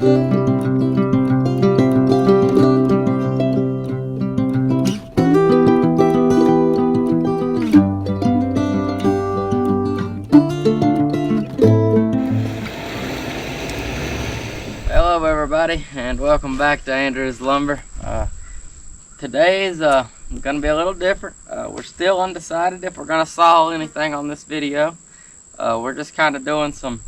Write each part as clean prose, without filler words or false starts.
Hello everybody, and welcome back to Andrews Lumber. Today is going to be a little different. We're still undecided if we're going to saw anything on this video. We're just kind of doing some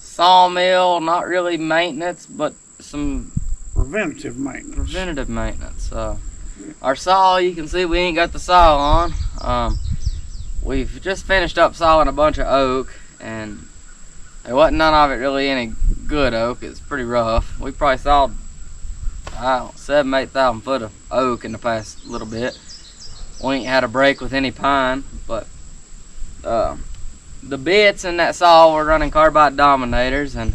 sawmill, not really maintenance, but some preventative maintenance. Our saw, you can see we ain't got the saw on. We've just finished up sawing a bunch of oak, and there wasn't none of it really any good oak. It's pretty rough. We probably sawed, I don't know, 7,000–8,000 foot of oak in the past little bit. We ain't had a break with any pine, but the bits in that saw were running carbide dominators, and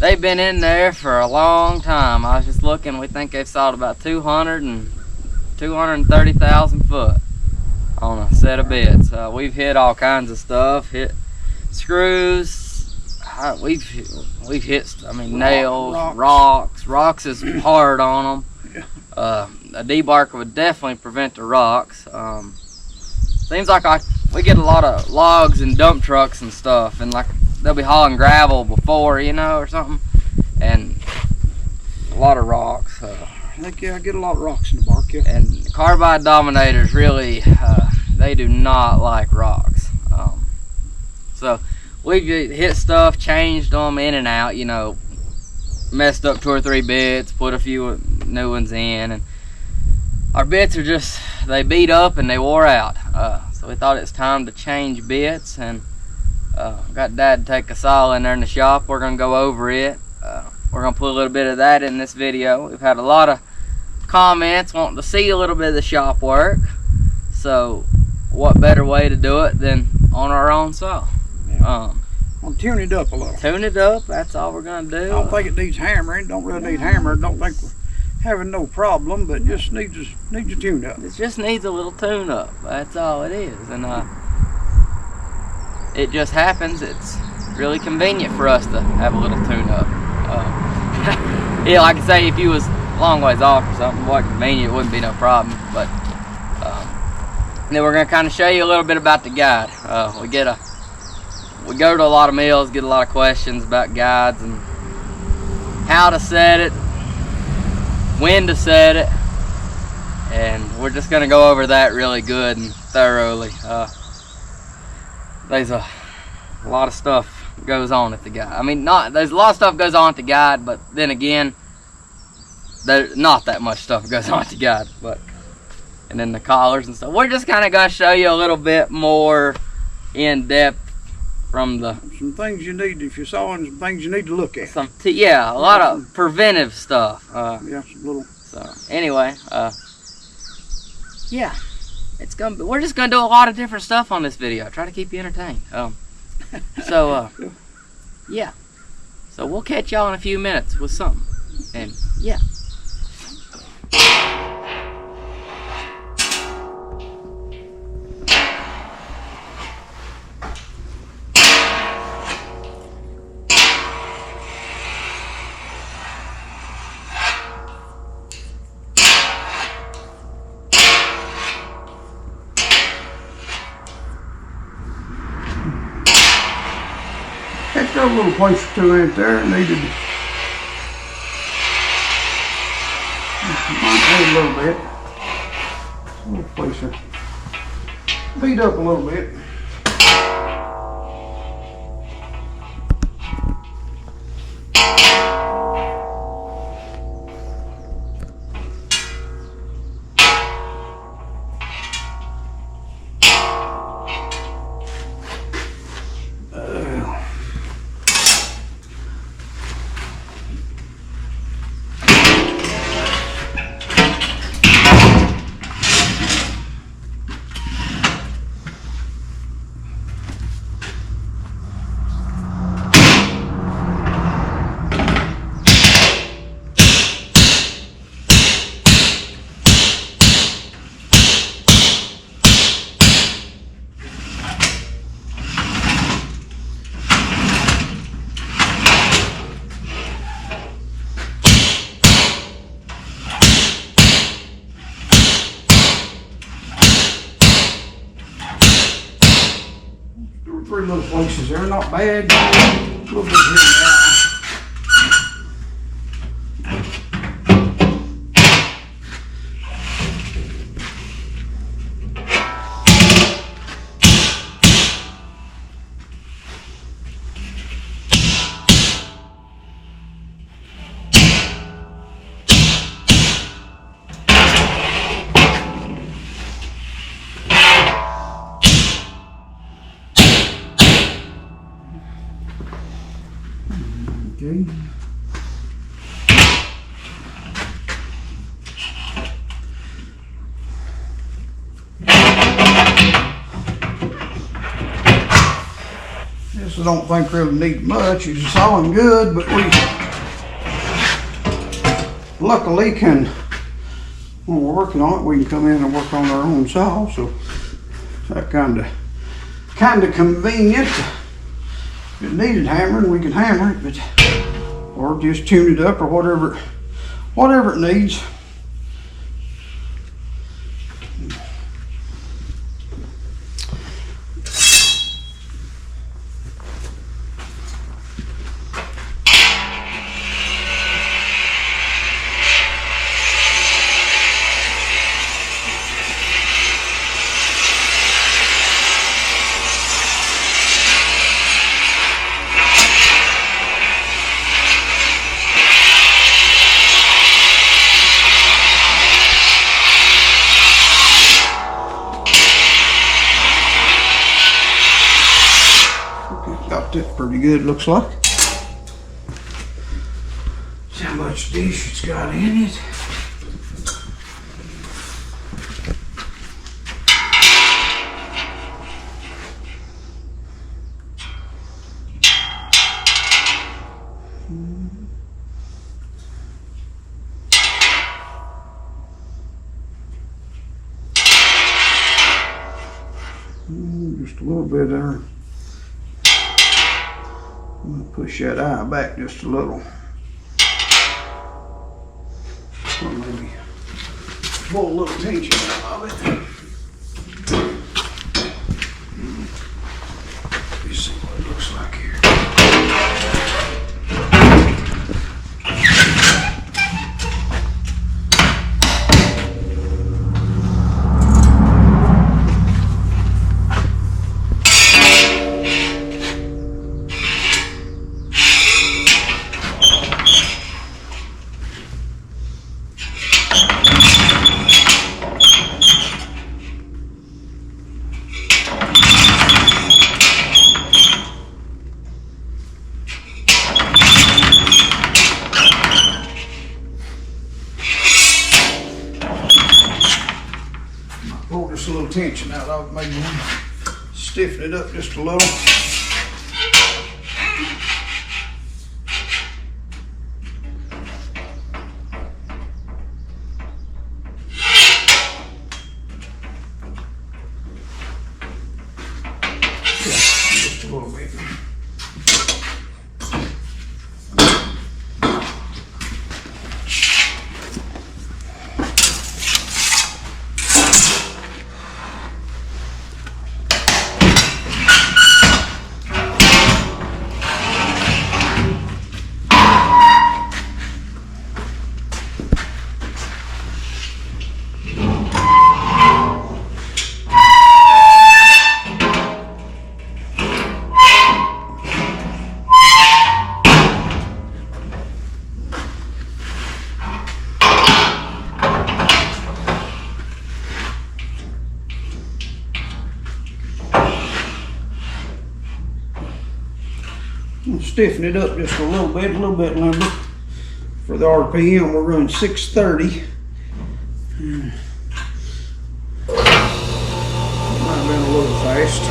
they've been in there for a long time. I was just looking, we think they've sawed about 230,000 foot on a set of bits. We've hit all kinds of stuff, hit screws, we've hit, nails, rocks is hard on them. A debarker would definitely prevent the rocks. Seems like we get a lot of logs and dump trucks and stuff, and like they'll be hauling gravel before, you know, or something, and a lot of rocks. I get a lot of rocks in the bark, yeah. And carbide dominators really, they do not like rocks. So we've hit stuff, changed them in and out, you know, messed up 2 or 3 bits, put a few new ones in, and our bits are just, they beat up and they wore out. So we thought it's time to change bits, and got Dad to take a saw in there in the shop. We're gonna go over it. We're gonna put a little bit of that in this video. We've had a lot of comments wanting to see a little bit of the shop work, so what better way to do it than on our own saw? I'll tune it up a little. Tune it up, that's all we're gonna do. I don't think it needs hammering. Don't really need hammered. Don't think we're having no problem, but just needs a tune up. It just needs a little tune up. That's all it is. And it just happens it's really convenient for us to have a little tune up. Yeah, like I say, if you was a long ways off or something, more convenient, it wouldn't be no problem. But then we're gonna kind of show you a little bit about the guide. We go to a lot of mills, get a lot of questions about guides and how to set it, when to set it, and we're just going to go over that really good and thoroughly. There's a lot of stuff goes on at the guide. There's a lot of stuff goes on at the guide, but then again, there's not that much stuff goes on at the guide. And then the collars and stuff. We're just kind of going to show you a little bit more in depth from some things you need, if you're sawing, some things you need to look at. A lot of preventive stuff. Some little. So anyway, yeah, we're just gonna do a lot of different stuff on this video. Try to keep you entertained. Yeah. So we'll catch y'all in a few minutes with something. And yeah. Picked up a little place or two in there. Needed might a little bit. A little place to beat up a little bit. three little places there, not bad. A little bit here and there. Okay. This I don't think really need much. It's just all good, but we luckily can, when we're working on it, we can come in and work on our own saw. So that kind of convenient. If it needed hammering, we can hammer it, but or just tune it up or whatever it needs. Got it pretty good, looks like. See how much dish it's got in it. Just a little bit there. I'm gonna push that eye back just a little. Or maybe pull a little tension out of it. Let me see what it looks like here. Pull just a little tension out of it, maybe stiffen it up just a little. Just a little bit. Stiffen it up just a little bit limber. For the RPM, we're running 630. Might have been a little fast.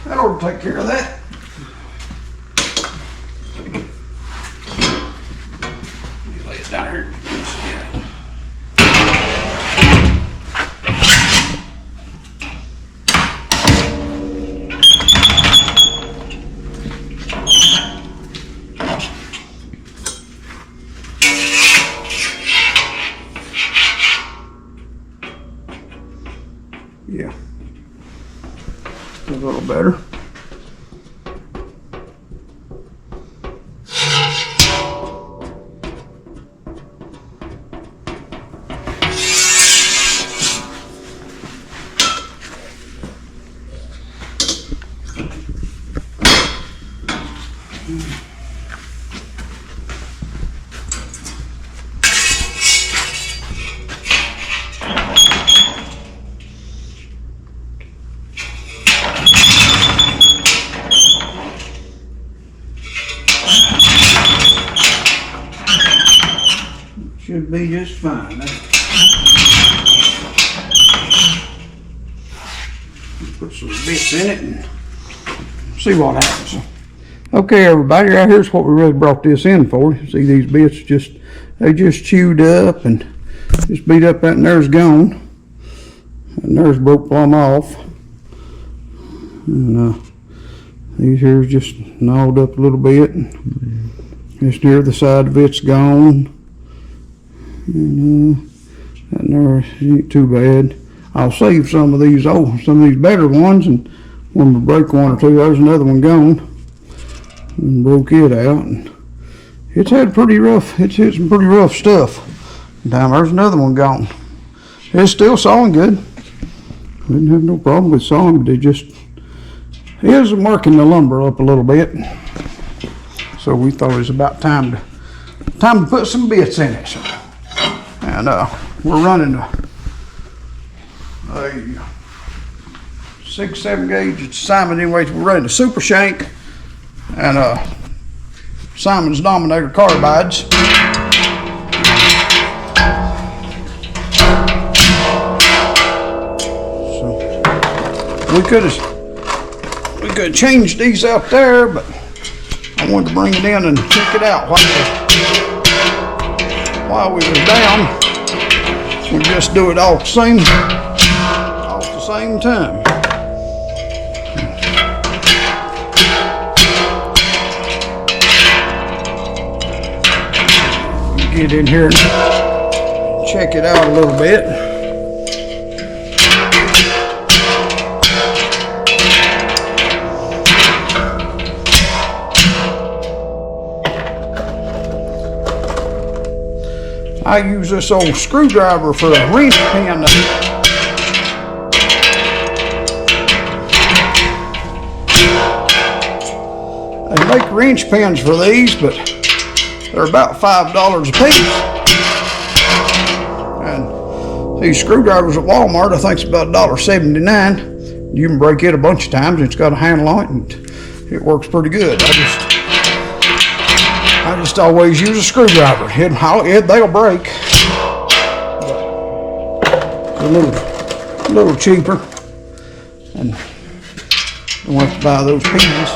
That ought to take care of that. Let me lay it down here. Yeah, a little better. Should be just fine. Put some bits in it and see what happens. Okay, everybody, right here's what we really brought this in for. See, these bits they just chewed up and just beat up. That and there's gone. And there's broke plumb off. And these here's just gnawed up a little bit. Just near the side of it's gone. And that there ain't too bad. I'll save some of these better ones, and when we break one or two, there's another one gone. And broke it out. And it's had pretty rough. It's hit some pretty rough stuff. Down there's another one gone. It's still sawing good. Didn't have no problem with sawing, but it is working the lumber up a little bit. So we thought it was about time to put some bits in it. So, and we're running a 6-7 gauge. It's Simon anyways. We're running a Super Shank and Simon's Dominator carbides. So we could have changed these out there, but I wanted to bring it in and check it out while we were down. We just do it all at the same time. Get in here and check it out a little bit. I use this old screwdriver for a wrench pin. They make wrench pins for these, but they're about $5 a piece. And these screwdrivers at Walmart, I think it's about $1.79. You can break it a bunch of times. It's got a handle on it, and it works pretty good. I just always use a screwdriver. They'll break. It's a little cheaper, and don't have to buy those pins.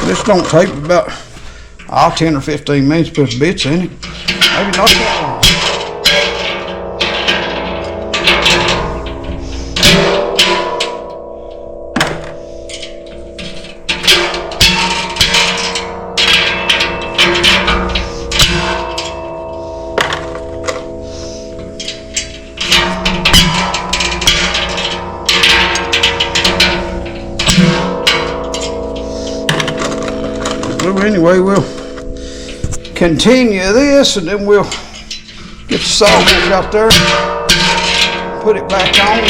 This don't take about 10 or 15 minutes to put bits in it. Maybe not that long. Anyway, we'll continue this, and then we'll get the sawbuck out there, put it back on,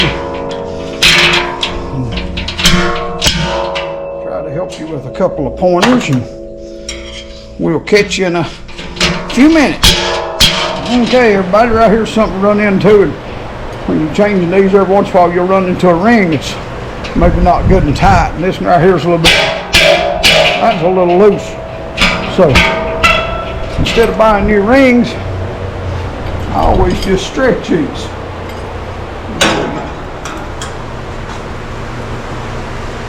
and try to help you with a couple of pointers, and we'll catch you in a few minutes. Okay, everybody, right here's something to run into, and when you're changing these every once in a while, you'll run into a ring that's maybe not good and tight, and this one right here is a little bit, that's a little loose. So instead of buying new rings, I always just stretch these.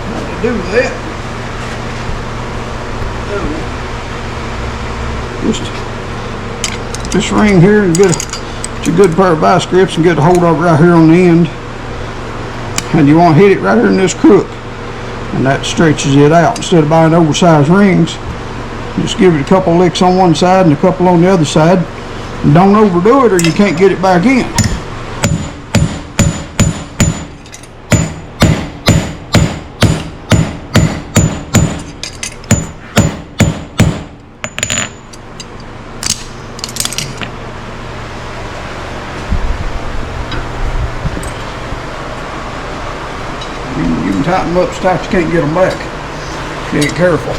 How to do that? Just this ring here, and get a good pair of vice grips and get a hold of it right here on the end, and you want to hit it right here in this crook, and that stretches it out. Instead of buying oversized rings, just give it a couple licks on one side and a couple on the other side, and don't overdo it or you can't get it back in. You can tighten them up so tight you can't get them back. If you ain't careful.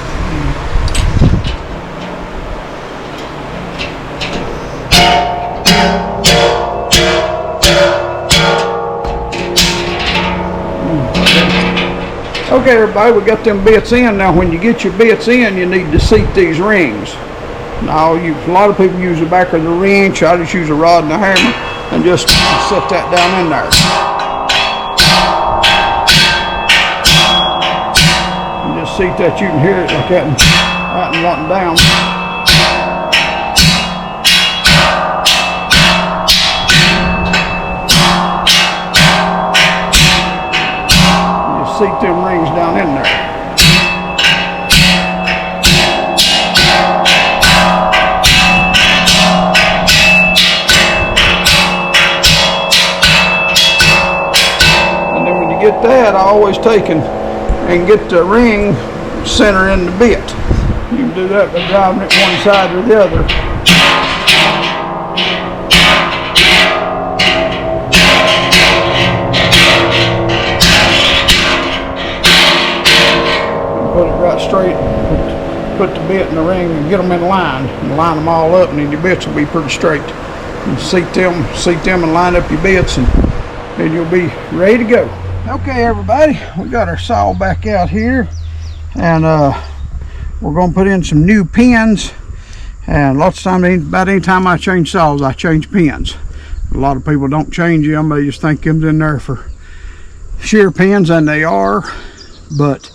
Okay, everybody, we got them bits in. Now, when you get your bits in, you need to seat these rings. Now, a lot of people use the back of the wrench. I just use a rod and a hammer and just set that down in there. And just seat that. You can hear it like that, right and wanting down. Seat them rings down in there. And then when you get that, I always take and get the ring center in the bit. You can do that by driving it one side or the other. Put it right straight, put the bit in the ring and get them in line, and line them all up, and then your bits will be pretty straight. And seat them and line up your bits, and then you'll be ready to go. Okay, everybody, we got our saw back out here, and we're going to put in some new pins. And lots of times, about any time I change saws, I change pins. A lot of people don't change them, they just think them's in there for shear pins, and they are, but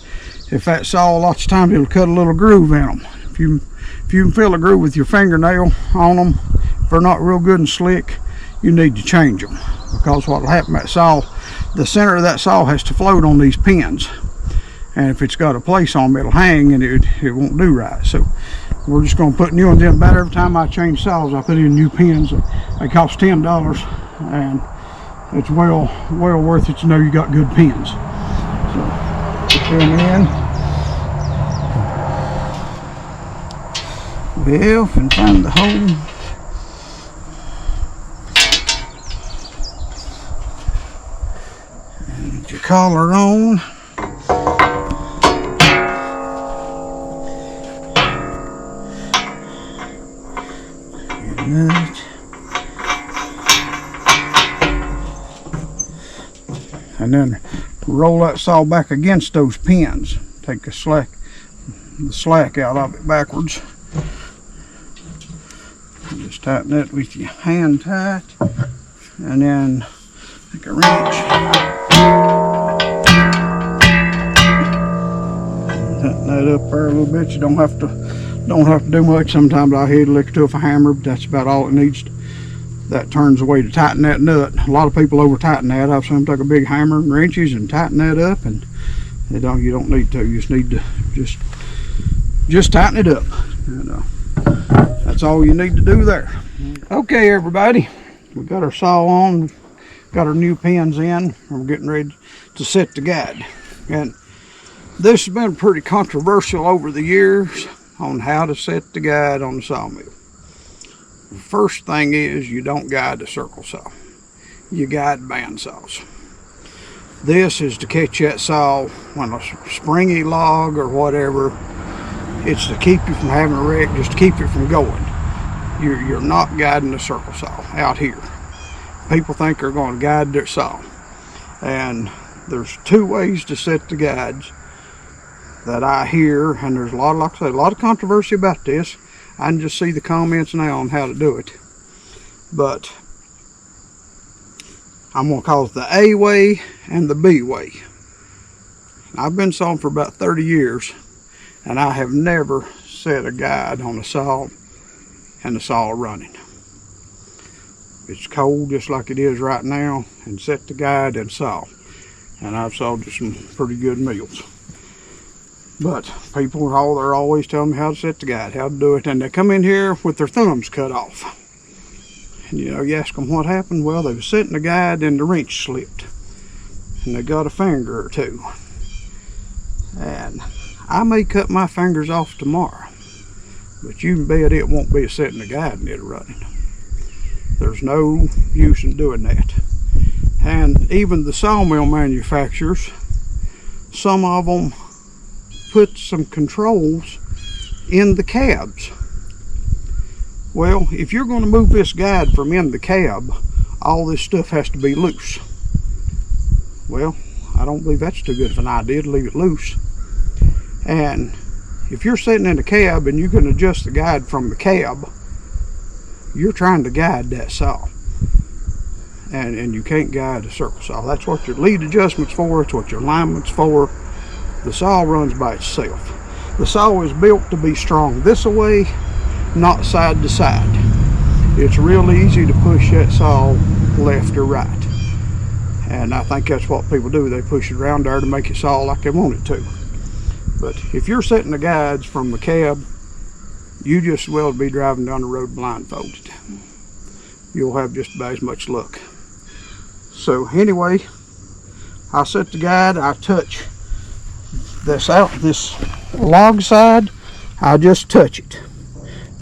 if that saw, lots of times it'll cut a little groove in them. If you can feel a groove with your fingernail on them, if they're not real good and slick, you need to change them, because what will happen, that saw, the center of that saw has to float on these pins, and if it's got a place on them, it'll hang and it won't do right. So we're just going to put new ones in. About every time I change saws, I put in new pins. They cost $10, and it's well worth it to know you got good pins. So put them in. Well, and find the hole. And get your collar on. Good. And then roll that saw back against those pins. Take the slack out of it backwards. And just tighten it with your hand tight, and then take a wrench. Tighten that up there a little bit. You don't have to do much. Sometimes I hit lick it to with a hammer, but that's about all it needs. That turns away to tighten that nut. A lot of people over tighten that. I've seen them take a big hammer and wrenches and tighten that up, and you don't need to. You just need to just tighten it up. And, that's all you need to do there. Okay, everybody, we got our saw on, got our new pins in, and we're getting ready to set the guide. And this has been pretty controversial over the years on how to set the guide on the sawmill. The first thing is, you don't guide the circle saw. You guide band saws. This is to catch that saw when a springy log or whatever. It's to keep you from having a wreck, just to keep it from going. you're not guiding a circle saw out here. People think they're going to guide their saw, and there's two ways to set the guides that I hear, and there's a lot, like I said, a lot of controversy about this. I can just see the comments now on how to do it, but I'm going to call it the A way and the B way. I've been sawing for about 30 years, and I have never set a guide on a saw and the saw running. It's cold just like it is right now, and set the guide and saw. And I've sawed just some pretty good meals. But people they're always telling me how to set the guide, how to do it, and they come in here with their thumbs cut off. And you know, you ask them what happened. Well, they were setting the guide and the wrench slipped, and they got a finger or two. And I may cut my fingers off tomorrow, but you can bet it won't be setting the guide and it running. There's no use in doing that. And even the sawmill manufacturers, some of them put some controls in the cabs. Well, if you're going to move this guide from in the cab, all this stuff has to be loose. Well, I don't believe that's too good of an idea to leave it loose. And if you're sitting in the cab and you can adjust the guide from the cab, you're trying to guide that saw. And you can't guide a circle saw. That's what your lead adjustment's for. It's what your alignment's for. The saw runs by itself. The saw is built to be strong this way, not side to side. It's real easy to push that saw left or right. And I think that's what people do. They push it around there to make it saw like they want it to. But if you're setting the guides from the cab, you just as well be driving down the road blindfolded. You'll have just about as much luck. So anyway, I set the guide, I touch this out, this log side, I just touch it.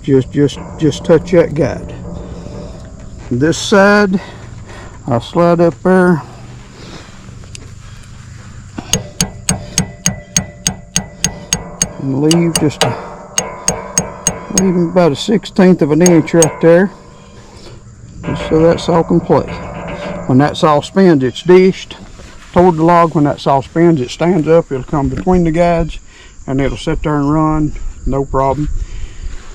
Just touch that guide. This side, I'll slide up there. And leave leave about 1/16 of an inch right there, just so that saw can play. When that saw spins, it's dished toward the log. When that saw spins, it stands up. It'll come between the guides, and it'll sit there and run, no problem.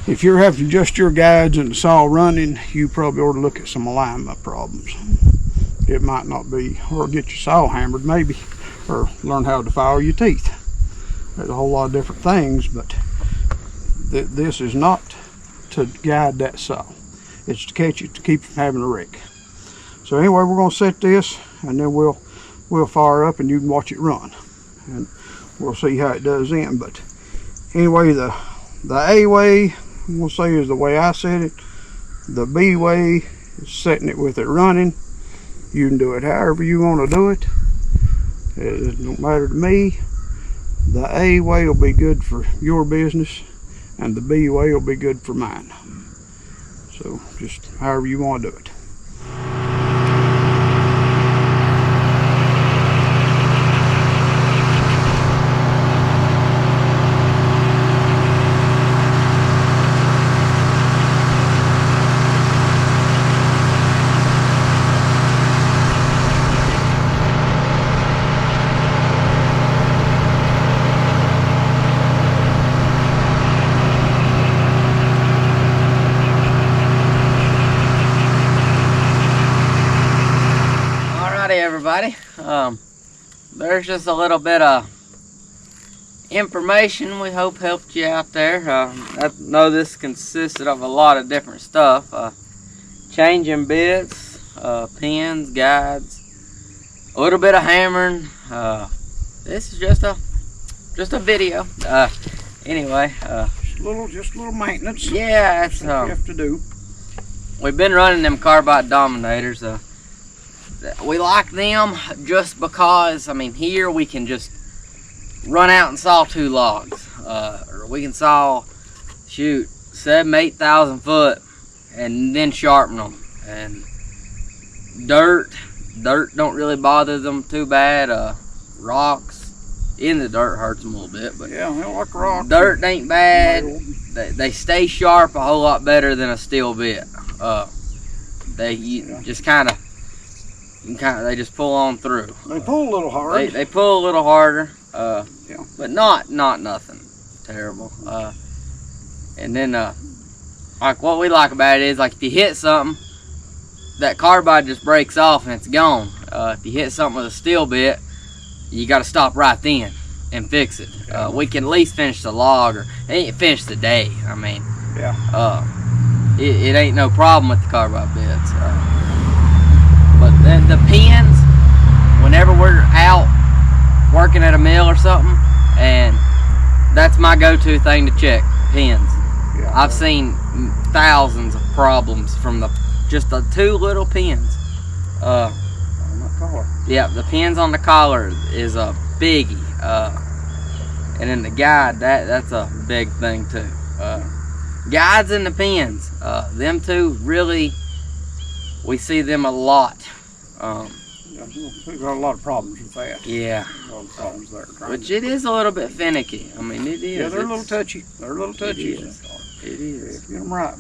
If you're having just your guides and the saw running, you probably ought to look at some alignment problems. It might not be, or get your saw hammered maybe, or learn how to file your teeth. There's a whole lot of different things, but this is not to guide that saw. It's to catch it, to keep from having a wreck. So anyway, we're going to set this, and then we'll fire up and you can watch it run, and we'll see how it does then. But anyway, the A way, we'll say, is the way I set it. The B way is setting it with it running. You can do it however you want to do it. It don't matter to me. The A way will be good for your business, and the B way will be good for mine. So just however you want to do it. Everybody, there's just a little bit of information we hope helped you out there. I know this consisted of a lot of different stuff, changing bits, pins, guides, a little bit of hammering. This is just a video. Anyway, just a little maintenance. Yeah, it's you have to do. We've been running them carbide dominators. We like them just because, I mean, here we can just run out and saw 2 logs, or we can saw, shoot, 7,000–8,000 foot and then sharpen them. And dirt don't really bother them too bad. Rocks in the dirt hurts them a little bit, but yeah, they like rocks. Dirt ain't bad. they stay sharp a whole lot better than a steel bit. They just kind of they just pull on through. They pull a little hard. They pull a little harder, Yeah. but not nothing terrible. And then like what we like about it is like if you hit something, that carbide just breaks off and it's gone. If you hit something with a steel bit, you got to stop right then and fix it. We can at least finish the log or finish the day. I mean, it ain't no problem with the carbide bits. But then the pins, whenever we're out working at a mill or something, and that's my go-to thing to check, pins. Yeah. I've seen thousands of problems from just the 2 little pins. On that collar. Yeah, the pins on the collar is a biggie. And then the guide, that's a big thing too. Guides and the pins, them two really, we see them a lot. We've got a lot of problems with that. Yeah. A lot of problems there. Which it is a little bit finicky. I mean, it is. Yeah, they're a little touchy. They're a little touchy. It is. Get them right.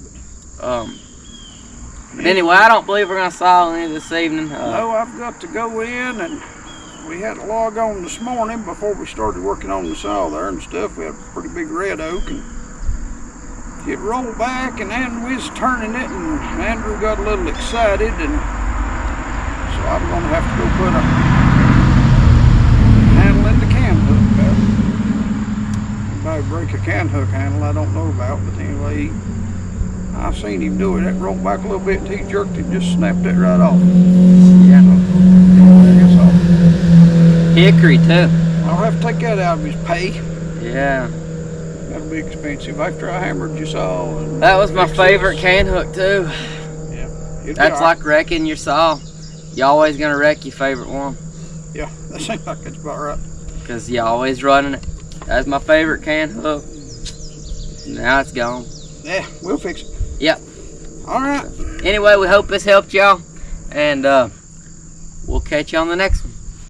But anyway, I don't believe we're gonna saw any this evening. No, I've got to go in, and we had a log on this morning before we started working on the saw there and stuff. We had a pretty big red oak, and it rolled back, and then we was turning it, and Andrew got a little excited, and so I'm gonna have to go put a handle in the can hook. Anybody break a can hook handle, I don't know about, but anyway, I seen him do it. It rolled back a little bit, and he jerked it, just snapped it right off. Yeah. So, Hickory too. I'll have to take that out of his pay. Yeah. That'll be expensive after I hammered your saw. And That was my fixed favorite this. can hook too. Yeah. It'd be That's all right. like wrecking your saw. You always gonna wreck your favorite one. Yeah, that seems like it's about right. Cause you always running it. That's my favorite can hook. Now it's gone. Yeah, we'll fix it. Yep. All right. Anyway, we hope this helped y'all. And we'll catch you on the next one.